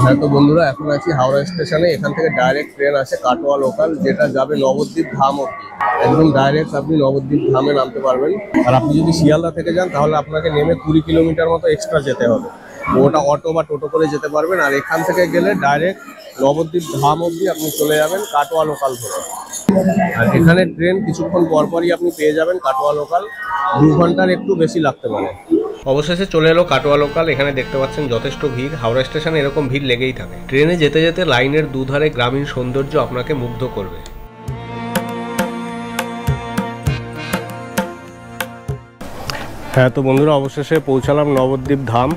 হ্যাঁ তো বন্ধুরা, এখন আছি হাওড়া স্টেশনে। এখান থেকে ডাইরেক্ট ট্রেন আছে কাটোয়া লোকাল, যেটা যাবে নবদ্বীপ ধাম অব্দি। একদম ডাইরেক্ট আপনি নবদ্বীপ ধামে নামতে পারবেন। আর আপনি যদি শিয়ালদা থেকে যান তাহলে আপনাকে নেমে 20 কিলোমিটার মতো এক্সট্রা যেতে হবে। ওটা অটো বা টোটো করে যেতে পারবেন। আর এখান থেকে গেলে ডাইরেক্ট নবদ্বীপ ধাম অব্দি আপনি চলে যাবেন কাটোয়া লোকাল ধরে। আর এখানে ট্রেন কিছুক্ষণ পরপরই আপনি পেয়ে যাবেন কাটোয়া লোকাল। 2 ঘন্টার একটু বেশি লাগতে পারে। অবশেষে চলে এলো কাটোয়া লোকাল। এখানে দেখতে পাচ্ছেন যথেষ্ট ভিড়। হাওড়া স্টেশনে এরকম ভিড় লেগেই থাকে। ট্রেনে যেতে যেতে লাইনের দুধারে গ্রামীণ সৌন্দর্য আপনাকে মুগ্ধ করবে। হ্যাঁ তো বন্ধুরা, অবশেষে পৌঁছালাম নবদ্বীপ ধাম।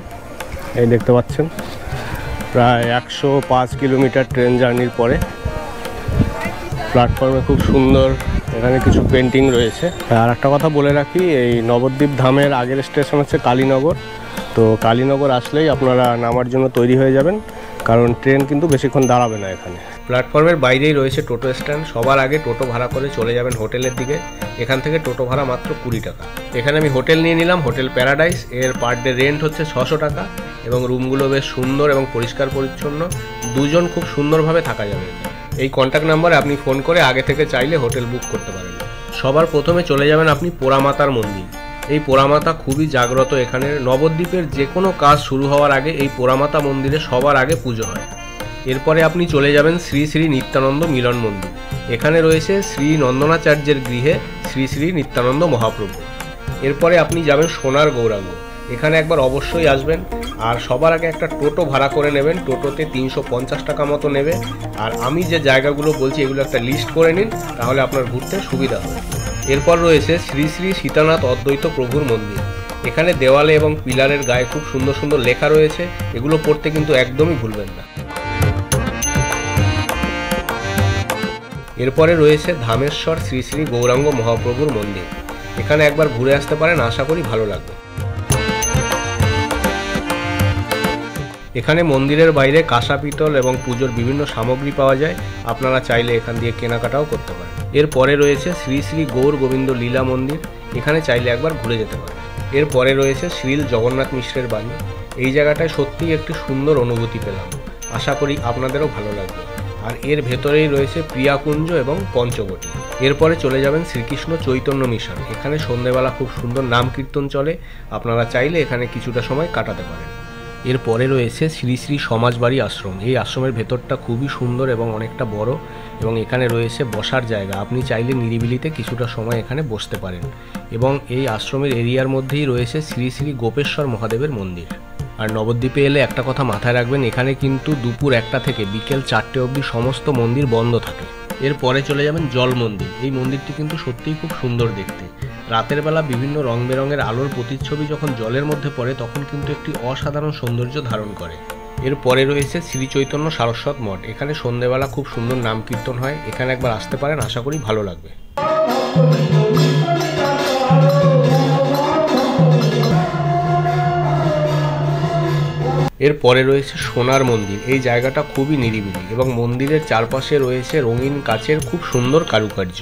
এই দেখতে পাচ্ছেন প্রায় 105 কিলোমিটার ট্রেন জার্নির পরে। প্ল্যাটফর্মে খুব সুন্দর এখানে কিছু পেন্টিং রয়েছে। আর একটা কথা বলে রাখি, এই নবদ্বীপ ধামের আগের স্টেশন হচ্ছে কালীনগর। তো কালীনগর আসলেই আপনারা নামার জন্য তৈরি হয়ে যাবেন, কারণ ট্রেন কিন্তু বেশিক্ষণ দাঁড়াবে না এখানে। প্ল্যাটফর্মের বাইরেই রয়েছে টোটো স্ট্যান্ড। সবার আগে টোটো ভাড়া করে চলে যাবেন হোটেলের দিকে। এখান থেকে টোটো ভাড়া মাত্র 20 টাকা। এখানে আমি হোটেল নিয়ে নিলাম, হোটেল প্যারাডাইস। এর পার ডে রেন্ট হচ্ছে 600 টাকা এবং রুমগুলো বেশ সুন্দর এবং পরিষ্কার পরিচ্ছন্ন। দুজন খুব সুন্দরভাবে থাকা যাবে। এই কন্ট্যাক্ট নাম্বারে আপনি ফোন করে আগে থেকে চাইলে হোটেল বুক করতে পারেন। সবার প্রথমে চলে যাবেন আপনি পোড়ামাতার মন্দির। এই পোড়ামাতা খুবই জাগ্রত এখানে। নবদ্বীপের যে কোনো কাজ শুরু হওয়ার আগে এই পোড়ামাতা মন্দিরে সবার আগে পুজো হয়। এরপরে আপনি চলে যাবেন শ্রী শ্রী নিত্যানন্দ মিলন মন্দির। এখানে রয়েছে শ্রী নন্দনাচার্যের গৃহে শ্রী শ্রী নিত্যানন্দ মহাপ্রভু। এরপরে আপনি যাবেন সোনার গৌরাঙ্গ। এখানে একবার অবশ্যই আসবেন। আর সবার আগে একটা টোটো ভাড়া করে নেবেন। টোটোতে 350 টাকা মতো নেবে। আর আমি যে জায়গাগুলো বলছি এগুলো একটা লিস্ট করে নিন, তাহলে আপনার ঘুরতে সুবিধা হবে। এরপর রয়েছে শ্রী শ্রী সীতানাথ অদ্বৈত প্রভুর মন্দির। এখানে দেওয়ালে এবং পিলারের গায়ে খুব সুন্দর সুন্দর লেখা রয়েছে। এগুলো পড়তে কিন্তু একদমই ভুলবেন না। এরপরে রয়েছে ধামেশ্বর শ্রী শ্রী গৌরাঙ্গ মহাপ্রভুর মন্দির। এখানে একবার ঘুরে আসতে পারেন, আশা করি ভালো লাগবে। এখানে মন্দিরের বাইরে কাঁসা পিতল এবং পুজোর বিভিন্ন সামগ্রী পাওয়া যায়। আপনারা চাইলে এখান দিয়ে কেনাকাটাও করতে পারেন। এরপরে রয়েছে শ্রী শ্রী গৌর গোবিন্দ লীলা মন্দির। এখানে চাইলে একবার ঘুরে যেতে পারেন। এরপরে রয়েছে শ্রীল জগন্নাথ মিশ্রের বাণী। এই জায়গাটায় সত্যিই একটি সুন্দর অনুভূতি পেলাম। আশা করি আপনাদেরও ভালো লাগবে। আর এর ভেতরেই রয়েছে প্রিয়াকুঞ্জ এবং পঞ্চবটী। এরপরে চলে যাবেন শ্রীকৃষ্ণ চৈতন্য মিশন। এখানে সন্ধ্যেবেলা খুব সুন্দর নাম কীর্তন চলে। আপনারা চাইলে এখানে কিছুটা সময় কাটাতে পারেন। এরপরে রয়েছে শ্রী শ্রী সমাজবাড়ি আশ্রম। এই আশ্রমের ভেতরটা খুবই সুন্দর এবং অনেকটা বড়, এবং এখানে রয়েছে বসার জায়গা। আপনি চাইলে নিরিবিলিতে কিছুটা সময় এখানে বসতে পারেন। এবং এই আশ্রমের এরিয়ার মধ্যেই রয়েছে শ্রী শ্রী গোপেশ্বর মহাদেবের মন্দির। আর নবদ্বীপে এলে একটা কথা মাথায় রাখবেন, এখানে কিন্তু দুপুর 1টা থেকে বিকেল 4টে অবধি সমস্ত মন্দির বন্ধ থাকে। এরপরে চলে যাবেন জল মন্দির। এই মন্দিরটি কিন্তু সত্যিই খুব সুন্দর দেখতে। রাতের বেলা বিভিন্ন রং বেরঙের আলোর প্রতিচ্ছবি যখন জলের মধ্যে পড়ে তখন কিন্তু একটি অসাধারণ সৌন্দর্য ধারণ করে। এরপরে রয়েছে শ্রী চৈতন্য সারস্বত মঠ। এখানে সন্ধ্যেবেলা খুব সুন্দর নাম কীর্তন হয়। এখানে একবার আসতে পারেন, আশা করি ভালো লাগবে। এরপরে রয়েছে সোনার মন্দির। এই জায়গাটা খুবই নিরিবিলি এবং মন্দিরের চারপাশে রয়েছে রঙিন কাচের খুব সুন্দর কারুকার্য।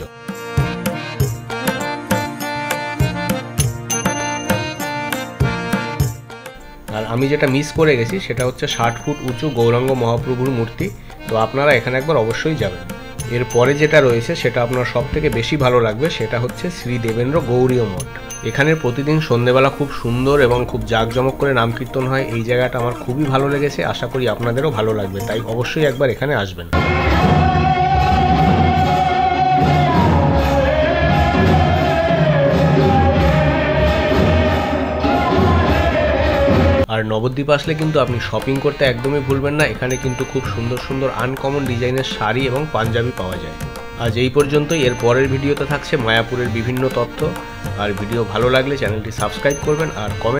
আর আমি যেটা মিস করে গেছি সেটা হচ্ছে 60 ফুট উঁচু গৌরাঙ্গ মহাপ্রভুর মূর্তি। তো আপনারা এখানে একবার অবশ্যই যাবেন। এরপরে যেটা রয়েছে সেটা আপনার সব থেকে বেশি ভালো লাগবে, সেটা হচ্ছে শ্রী দেবেন্দ্র গৌরীয় মঠ। এখানে প্রতিদিন সন্ধ্যেবেলা খুব সুন্দর এবং খুব জাঁকজমক করে নাম কীর্তন হয়। এই জায়গাটা আমার খুবই ভালো লেগেছে, আশা করি আপনাদেরও ভালো লাগবে। তাই অবশ্যই একবার এখানে আসবেন। আর নবদ্বীপ আসলে কিন্তু আপনি শপিং করতে একদমই ভুলবেন না। এখানে কিন্তু খুব সুন্দর সুন্দর আনকমন ডিজাইনের শাড়ি এবং পাঞ্জাবি পাওয়া যায়। আজ এই পর্যন্তই। এর পরের ভিডিওতে থাকছে মায়াপুরের বিভিন্ন তথ্য। আর ভিডিও ভালো লাগলে চ্যানেলটি সাবস্ক্রাইব করবেন আর কমেন্ট